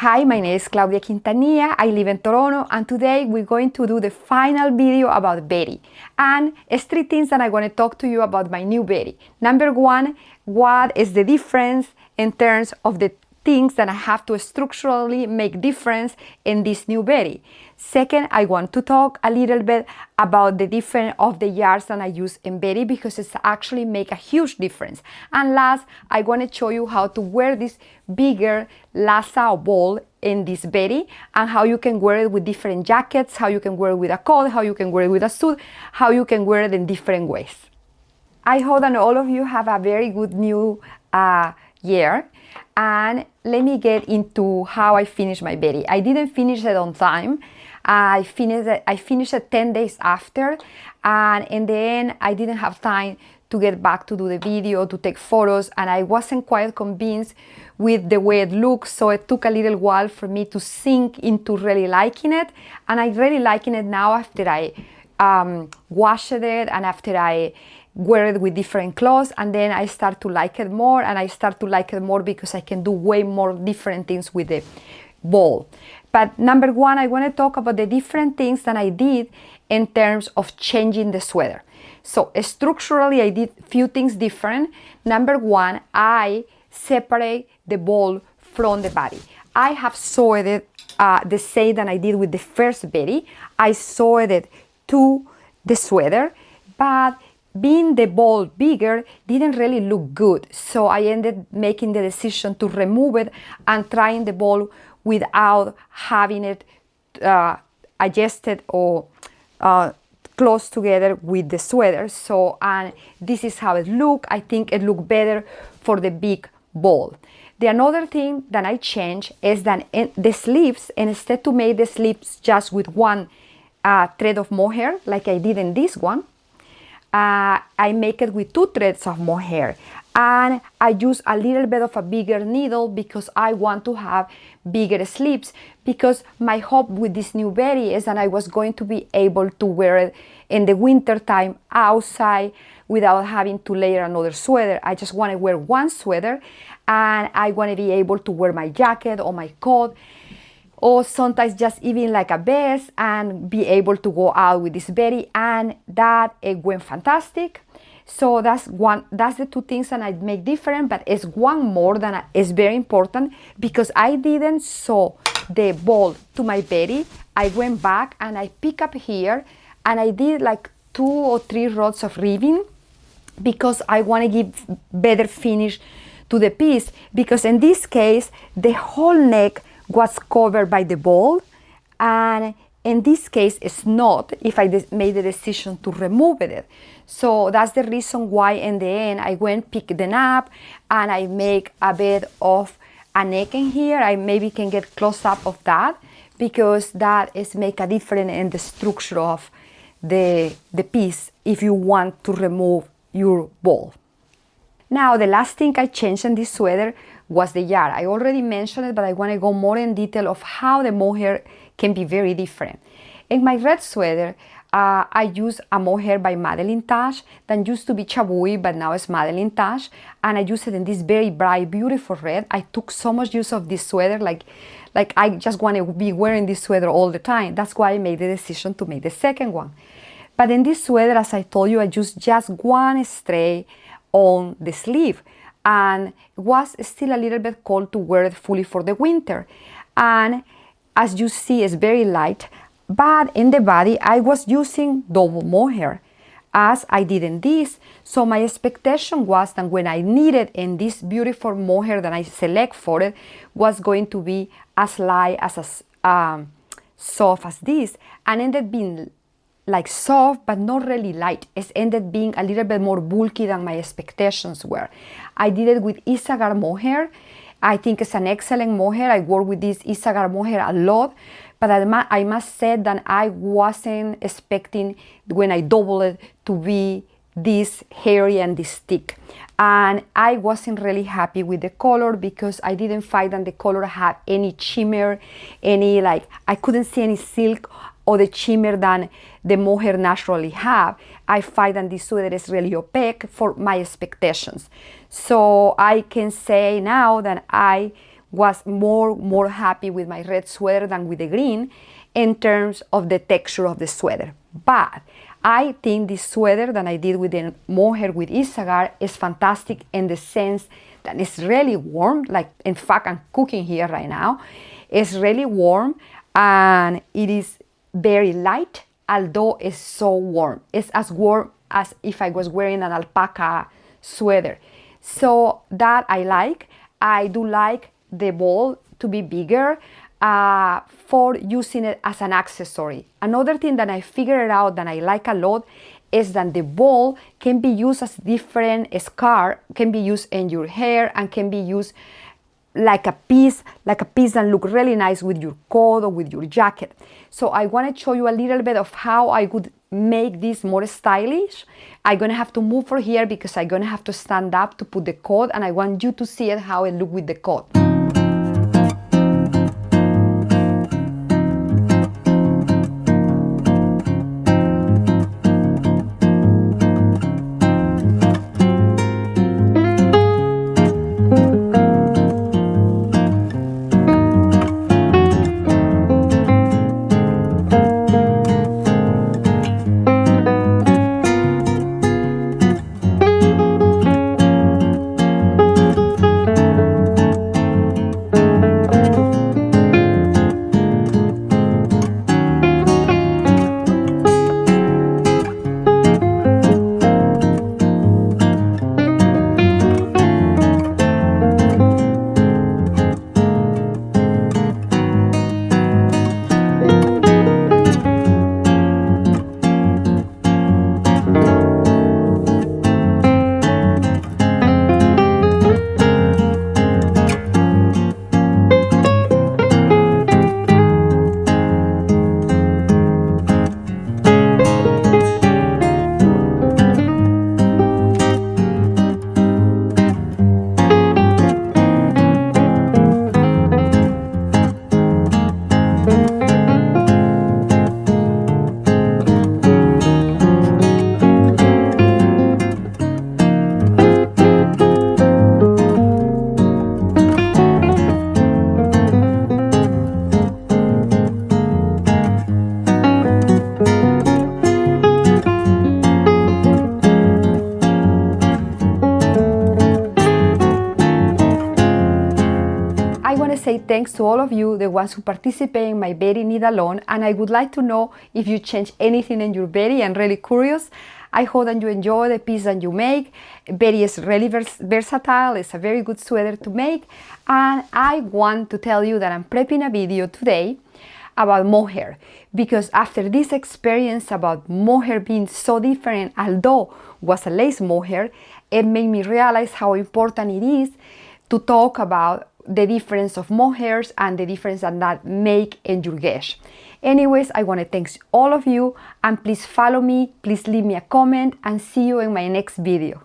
Hi, my name is Claudia Quintanilla. I live in Toronto, and today we're going to do the final video about Betty. And it's 3 things that I want to talk to you about my new Betty. Number 1, what is the difference in terms of the things that I have to structurally make difference in this new Betty. Second, I want to talk a little bit about the difference of the yards that I use in Betty because it's actually make a huge difference. And last, I want to show you how to wear this bigger lasso ball in this Betty and how you can wear it with different jackets, how you can wear it with a coat, how you can wear it with a suit, how you can wear it in different ways. I hope that all of you have a very good new year. And let me get into how I finished my Betty. I didn't finish it on time. I finished it 10 days after, and in the end I didn't have time to get back to do the video, to take photos, and I wasn't quite convinced with the way it looks, so it took a little while for me to sink into really liking it, and I really liking it now after I washed it and after I wear it with different clothes, and then I start to like it more, and I start to like it more because I can do way more different things with the ball. But number 1, I want to talk about the different things that I did in terms of changing the sweater. So structurally, I did few things different. Number 1, I separate the ball from the body. I have sewed it the same that I did with the first Betty. I sewed it to the sweater, but being the ball bigger didn't really look good. So I ended making the decision to remove it and trying the ball without having it adjusted or close together with the sweater. So, and this is how it looked. I think it looked better for the big ball. The another thing that I changed is that in the sleeves, instead to make the sleeves just with one thread of mohair, like I did in this one, I make it with 2 threads of mohair, and I use a little bit of a bigger needle because I want to have bigger sleeves, because my hope with this new Betty is that I was going to be able to wear it in the winter time outside without having to layer another sweater. I just want to wear one sweater, and I want to be able to wear my jacket or my coat, or sometimes just even like a vest, and be able to go out with this Betty, and that it went fantastic. So that's the 2 things that I make different, but it's one more that is very important because I didn't sew the ball to my Betty. I went back and I pick up here and I did like 2 or 3 rows of ribbing because I want to give better finish to the piece, because in this case the whole neck was covered by the ball, and in this case it's not if I made the decision to remove it. So that's the reason why in the end I went pick them up and I make a bit of a neck in here. I maybe can get close up of that because that is make a difference in the structure of the piece if you want to remove your ball. Now the last thing I changed in this sweater was the yard. I already mentioned it, but I want to go more in detail of how the mohair can be very different. In my red sweater, I use a mohair by Madeline Tash that used to be Chabui, but now it's Madeline Tash, and I use it in this very bright, beautiful red. I took so much use of this sweater, like I just want to be wearing this sweater all the time. That's why I made the decision to make the second one. But in this sweater, as I told you, I used just one stray on the sleeve, and it was still a little bit cold to wear it fully for the winter. And as you see, it's very light, but in the body I was using double mohair as I did in this. So my expectation was that when I needed in this beautiful mohair that I select for it was going to be as light, as soft as this, and ended being like soft but not really light. It ended being a little bit more bulky than my expectations were. I did it with Isagar mohair. I think it's an excellent mohair. I work with this Isagar mohair a lot, but I must say that I wasn't expecting when I double it to be this hairy and this thick. And I wasn't really happy with the color because I didn't find that the color had any shimmer, any like, I couldn't see any silk or the shimmer than the mohair naturally have. I find that this sweater is really opaque for my expectations. So I can say now that I was more happy with my red sweater than with the green in terms of the texture of the sweater. But I think this sweater that I did with the mohair with Isagar is fantastic in the sense that it's really warm. Like, in fact, I'm cooking here right now. It's really warm and it is very light, although it's so warm. It's as warm as if I was wearing an alpaca sweater. So that I like. I do like the ball to be bigger for using it as an accessory. Another thing that I figured out that I like a lot is that the ball can be used as different scarf, can be used in your hair and can be used like a piece that look really nice with your coat or with your jacket. So I want to show you a little bit of how I would make this more stylish. I'm gonna have to move from here because I'm gonna have to stand up to put the coat, and I want you to see it how it look with the coat. Say thanks to all of you, the ones who participate in my Betty Knit Along, and I would like to know if you change anything in your Betty. I'm really curious. I hope that you enjoy the piece that you make. Betty is really versatile. It's a very good sweater to make, and I want to tell you that I'm prepping a video today about mohair, because after this experience about mohair being so different, although it was a lace mohair, it made me realize how important it is to talk about the difference of mohairs and the difference that make in your gesh. Anyways, I want to thank all of you, and please follow me, please leave me a comment, and see you in my next video.